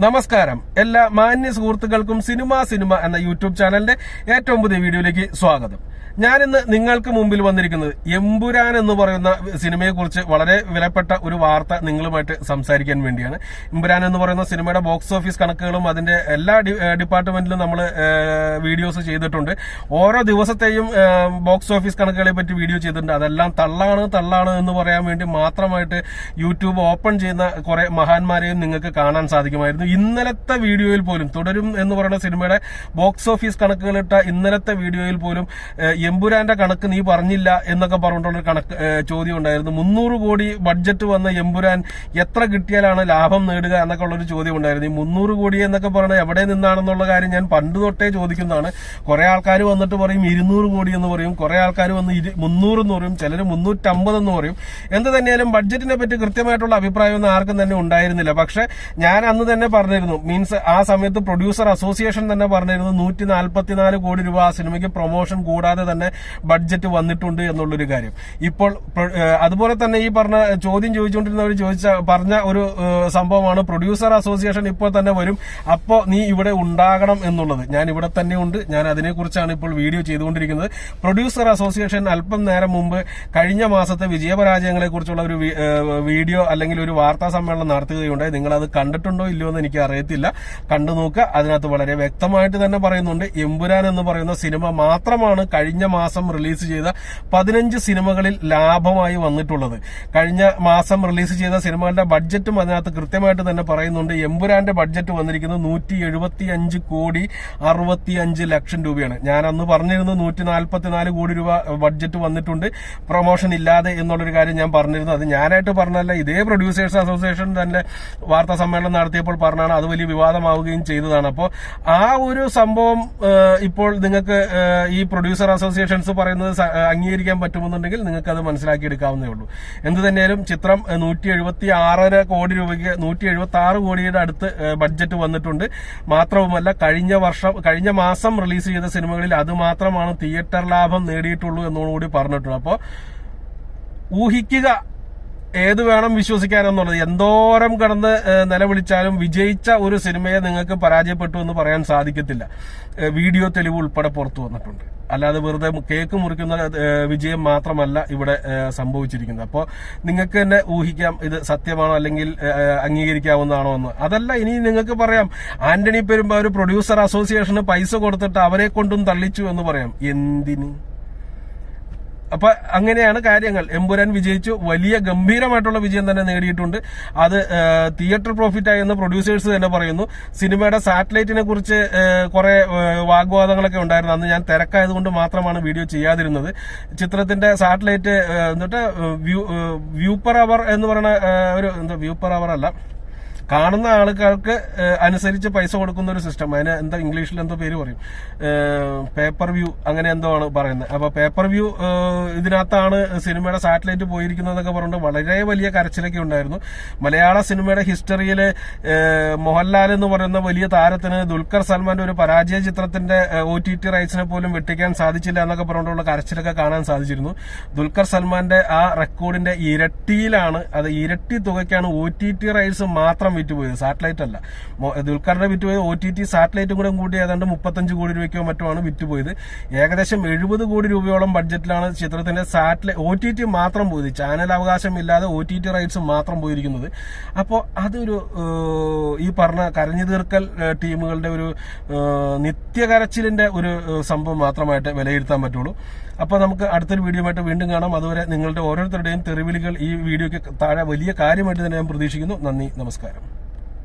നമസ്കാരം. എല്ലാ മാന്യ സുഹൃത്തുക്കൾക്കും സിനിമ എന്ന യൂട്യൂബ് ചാനലിന്റെ ഏറ്റവും പുതിയ വീഡിയോയിലേക്ക് സ്വാഗതം. ഞാനിന്ന് നിങ്ങൾക്ക് മുമ്പിൽ വന്നിരിക്കുന്നത് എമ്പുരാൻ എന്ന് പറയുന്ന സിനിമയെക്കുറിച്ച് വളരെ വിലപ്പെട്ട ഒരു വാർത്ത നിങ്ങളുമായിട്ട് സംസാരിക്കാൻ വേണ്ടിയാണ്. എമ്പുരാൻ എന്ന് പറയുന്ന സിനിമയുടെ ബോക്സ് ഓഫീസ് കണക്കുകളും അതിന്റെ എല്ലാ ഡിപ്പാർട്ട്മെന്റിലും നമ്മൾ വീഡിയോസ് ചെയ്തിട്ടുണ്ട്. ഓരോ ദിവസത്തെയും ബോക്സ് ഓഫീസ് കണക്കുകളെ പറ്റി വീഡിയോ ചെയ്തിട്ടുണ്ട്. അതെല്ലാം തള്ളാണ് എന്ന് പറയാൻ വേണ്ടി മാത്രമായിട്ട് യൂട്യൂബ് ഓപ്പൺ ചെയ്യുന്ന കുറെ മഹാന്മാരെയും നിങ്ങൾക്ക് കാണാൻ സാധിക്കുമായിരുന്നു. ഇന്നലത്തെ വീഡിയോയിൽ പോലും തുടരും എന്ന് പറയുന്ന സിനിമയുടെ ബോക്സ് ഓഫീസ് കണക്കുകളിട്ട ഇന്നലത്തെ വീഡിയോയിൽ പോലും എമ്പുരാന്റെ കണക്ക് നീ പറഞ്ഞില്ല എന്നൊക്കെ പറഞ്ഞിട്ടുള്ള ചോദ്യം ഉണ്ടായിരുന്നു. 300 കോടി ബഡ്ജറ്റ് വന്ന എമ്പുരാൻ എത്ര കിട്ടിയാലാണ് ലാഭം നേടുക എന്നൊക്കെ ഉള്ളൊരു ചോദ്യം ഉണ്ടായിരുന്നു. ഈ 300 കോടി എന്നൊക്കെ പറയുന്നത് എവിടെ നിന്നാണെന്നുള്ള കാര്യം ഞാൻ പണ്ട് തൊട്ടേ ചോദിക്കുന്നതാണ്. കുറെ ആൾക്കാർ വന്നിട്ട് പറയും 200 കോടി എന്ന് പറയും, കുറെ ആൾക്കാർ വന്ന് 300 എന്ന് പറയും, ചിലർ 350 എന്ന് പറയും. എന്ത് തന്നെയാലും ബഡ്ജറ്റിനെ പറ്റി കൃത്യമായിട്ടുള്ള അഭിപ്രായമൊന്നും ആർക്കും തന്നെ ഉണ്ടായിരുന്നില്ല. പക്ഷെ ഞാൻ അന്ന് തന്നെ പറഞ്ഞിരുന്നു, മീൻസ് ആ സമയത്ത് പ്രൊഡ്യൂസർ അസോസിയേഷൻ തന്നെ പറഞ്ഞിരുന്നു 144 കോടി രൂപ ആ സിനിമയ്ക്ക് പ്രൊമോഷൻ കൂടാതെ തന്നെ ബഡ്ജറ്റ് വന്നിട്ടുണ്ട് എന്നുള്ളൊരു കാര്യം. ഇപ്പോൾ അതുപോലെ തന്നെ ഈ പറഞ്ഞ ചോദ്യം ചോദിച്ചുകൊണ്ടിരുന്നവർ പറഞ്ഞ ഒരു സംഭവമാണ് പ്രൊഡ്യൂസർ അസോസിയേഷൻ ഇപ്പോൾ തന്നെ വരും, അപ്പോ നീ ഇവിടെ ഉണ്ടാകണം എന്നുള്ളത്. ഞാൻ ഇവിടെ തന്നെ ഉണ്ട്, ഞാൻ അതിനെക്കുറിച്ചാണ് ഇപ്പോൾ വീഡിയോ ചെയ്തുകൊണ്ടിരിക്കുന്നത്. പ്രൊഡ്യൂസർ അസോസിയേഷൻ അല്പം നേരം മുമ്പ് കഴിഞ്ഞ മാസത്തെ വിജയപരാജയങ്ങളെ കുറിച്ചുള്ള ഒരു വീഡിയോ അല്ലെങ്കിൽ ഒരു വാർത്താ സമ്മേളനം നടത്തുകയുണ്ടായി. നിങ്ങൾ അത് കണ്ടിട്ടുണ്ടോ ഇല്ലയോ എന്ന് എനിക്ക് അറിയത്തില്ല, കണ്ടു നോക്കുക. അതിനകത്ത് വളരെ വ്യക്തമായിട്ട് തന്നെ പറയുന്നുണ്ട്, എമ്പുരാൻ എന്ന് പറയുന്ന സിനിമ മാത്രമാണ് കഴിഞ്ഞ മാസം റിലീസ് ചെയ്ത 15 സിനിമകളിൽ ലാഭമായി വന്നിട്ടുള്ളത്. കഴിഞ്ഞ മാസം റിലീസ് ചെയ്ത സിനിമകളുടെ ബഡ്ജറ്റും അതിനകത്ത് കൃത്യമായിട്ട് തന്നെ പറയുന്നുണ്ട്. എമ്പുരാന്റെ ബഡ്ജറ്റ് വന്നിരിക്കുന്നത് 175 കോടി 65 ലക്ഷം രൂപയാണ്. ഞാൻ അന്ന് പറഞ്ഞിരുന്നു 144 കോടി രൂപ ബഡ്ജറ്റ് വന്നിട്ടുണ്ട് പ്രൊമോഷൻ ഇല്ലാതെ എന്നുള്ളൊരു കാര്യം ഞാൻ പറഞ്ഞിരുന്നു. അത് ഞാനായിട്ട് പറഞ്ഞല്ല, ഇതേ പ്രൊഡ്യൂസേഴ്സ് അസോസിയേഷൻ തന്നെ വാർത്താ സമ്മേളനം നടത്തിയപ്പോൾ പറഞ്ഞാണ്, അത് വലിയ വിവാദമാവുകയും ചെയ്തതാണ്. അപ്പോൾ ആ ഒരു സംഭവം ഇപ്പോൾ നിങ്ങൾക്ക് ഈ പ്രൊഡ്യൂസർ അസോസിയേഷൻസ് പറയുന്നത് അംഗീകരിക്കാൻ പറ്റുമെന്നുണ്ടെങ്കിൽ നിങ്ങൾക്ക് അത് മനസ്സിലാക്കിയെടുക്കാവുന്നേ ഉള്ളൂ. എന്ത് തന്നെയാലും ചിത്രം 176 കോടി രൂപയ്ക്ക് 176 കോടിയുടെ അടുത്ത് ബഡ്ജറ്റ് വന്നിട്ടുണ്ട്. മാത്രവുമല്ല കഴിഞ്ഞ മാസം റിലീസ് ചെയ്ത സിനിമകളിൽ അത് മാത്രമാണ് തിയേറ്റർ ലാഭം നേടിയിട്ടുള്ളൂ എന്നോടുകൂടി പറഞ്ഞിട്ടുള്ളൂ. അപ്പോൾ ഊഹിക്കുക ഏത് വേണം വിശ്വസിക്കാനെന്നുള്ളത്. എന്തോരം കടന്ന് നിലവിളിച്ചാലും വിജയിച്ച ഒരു സിനിമയെ നിങ്ങൾക്ക് പരാജയപ്പെട്ടു എന്ന് പറയാൻ സാധിക്കത്തില്ല. വീഡിയോ തെളിവ് ഉൾപ്പെടെ പുറത്തു വന്നിട്ടുണ്ട്. അല്ലാതെ വെറുതെ കേക്ക് മുറിക്കുന്ന വിജയം മാത്രമല്ല ഇവിടെ സംഭവിച്ചിരിക്കുന്നത്. അപ്പോൾ നിങ്ങൾക്ക് തന്നെ ഊഹിക്കാം ഇത് സത്യമാണോ അല്ലെങ്കിൽ അംഗീകരിക്കാവുന്നതാണോ എന്ന്. അതല്ല, ഇനി നിങ്ങൾക്ക് പറയാം ആന്റണി പെരുമ്പാവൂർ പ്രൊഡ്യൂസർ അസോസിയേഷന് പൈസ കൊടുത്തിട്ട് അവരെ കൊണ്ടും തള്ളിച്ചു എന്ന് പറയാം. എന്തിന്? അപ്പൊ അങ്ങനെയാണ് കാര്യങ്ങൾ. എമ്പുരാൻ വിജയിച്ചു, വലിയ ഗംഭീരമായിട്ടുള്ള വിജയം തന്നെ നേടിയിട്ടുണ്ട്. അത് തിയേറ്റർ പ്രോഫിറ്റ് ആയെന്ന് പ്രൊഡ്യൂസേഴ്സ് തന്നെ പറയുന്നു. സിനിമയുടെ സാറ്റലൈറ്റിനെ കുറിച്ച് കുറെ വാഗ്വാദങ്ങളൊക്കെ ഉണ്ടായിരുന്നു. അന്ന് ഞാൻ തിരക്കായതുകൊണ്ട് മാത്രമാണ് വീഡിയോ ചെയ്യാതിരുന്നത്. ചിത്രത്തിന്റെ സാറ്റലൈറ്റ് എന്നിട്ട് വ്യൂ പെർ അവർ എന്ന് പറയുന്ന ഒരു വ്യൂ പെർ അവർ അല്ല, കാണുന്ന ആളുകൾക്ക് അനുസരിച്ച് പൈസ കൊടുക്കുന്ന ഒരു സിസ്റ്റം. അതിന് എന്താ ഇംഗ്ലീഷിൽ എന്തോ പേര് പറയും, പേപ്പർ വ്യൂ അങ്ങനെ എന്തോ ആണ് പറയുന്നത്. അപ്പൊ പേപ്പർ വ്യൂ ഇതിനകത്താണ് സിനിമയുടെ സാറ്റലൈറ്റ് പോയിരിക്കുന്നതൊക്കെ പറഞ്ഞിട്ട് വളരെ വലിയ കരച്ചിലൊക്കെ ഉണ്ടായിരുന്നു. മലയാള സിനിമയുടെ ഹിസ്റ്ററിയില് മോഹൻലാൽ എന്ന് പറയുന്ന വലിയ താരത്തിന് ദുൽഖർ സൽമാന്റെ ഒരു പരാജയ ചിത്രത്തിന്റെ OTT റൈറ്റ്സിനെ പോലും വെട്ടിക്കാൻ സാധിച്ചില്ല എന്നൊക്കെ പറഞ്ഞിട്ടുള്ള കരച്ചിലൊക്കെ കാണാൻ സാധിച്ചിരുന്നു. ദുൽഖർ സൽമാന്റെ ആ റെക്കോർഡിന്റെ ഇരട്ടിയിലാണ്, അത് ഇരട്ടി തുകയ്ക്കാണ് OTT റൈറ്റ്സ് മാത്രം വിറ്റുപോയത്, സാറ്റലൈറ്റ് അല്ല. ദുൽഖറിന്റെ വിറ്റുപോയത് OTT സാറ്റലൈറ്റും കൂടെ കൂട്ടി ഏതാണ്ട് 35 കോടി രൂപയ്ക്കോ മറ്റോ ആണ് വിറ്റുപോയത്. ഏകദേശം 70 കോടി രൂപയോളം ബഡ്ജറ്റിലാണ് ചിത്രത്തിന്റെ OTT മാത്രം പോയത്. ചാനൽ അവകാശം ഇല്ലാതെ OTT റൈറ്റ്സ് മാത്രം പോയിരിക്കുന്നത്. അപ്പോൾ അതൊരു ഈ പറഞ്ഞ കരഞ്ഞു തീർക്കൽ ടീമുകളുടെ ഒരു നിത്യകരച്ചിലിന്റെ ഒരു സംഭവം മാത്രമായിട്ട് വിലയിരുത്താൻ പറ്റുള്ളൂ. അപ്പോൾ നമുക്ക് അടുത്തൊരു വീഡിയോയുമായിട്ട് വീണ്ടും കാണാം. അതുവരെ നിങ്ങളുടെ ഓരോരുത്തരുടെയും തെറിവിളികൾ ഈ വീഡിയോയ്ക്ക് താഴെ വലിയ കാര്യമായിട്ട് തന്നെ ഞാൻ പ്രതീക്ഷിക്കുന്നു. നന്ദി, നമസ്കാരം.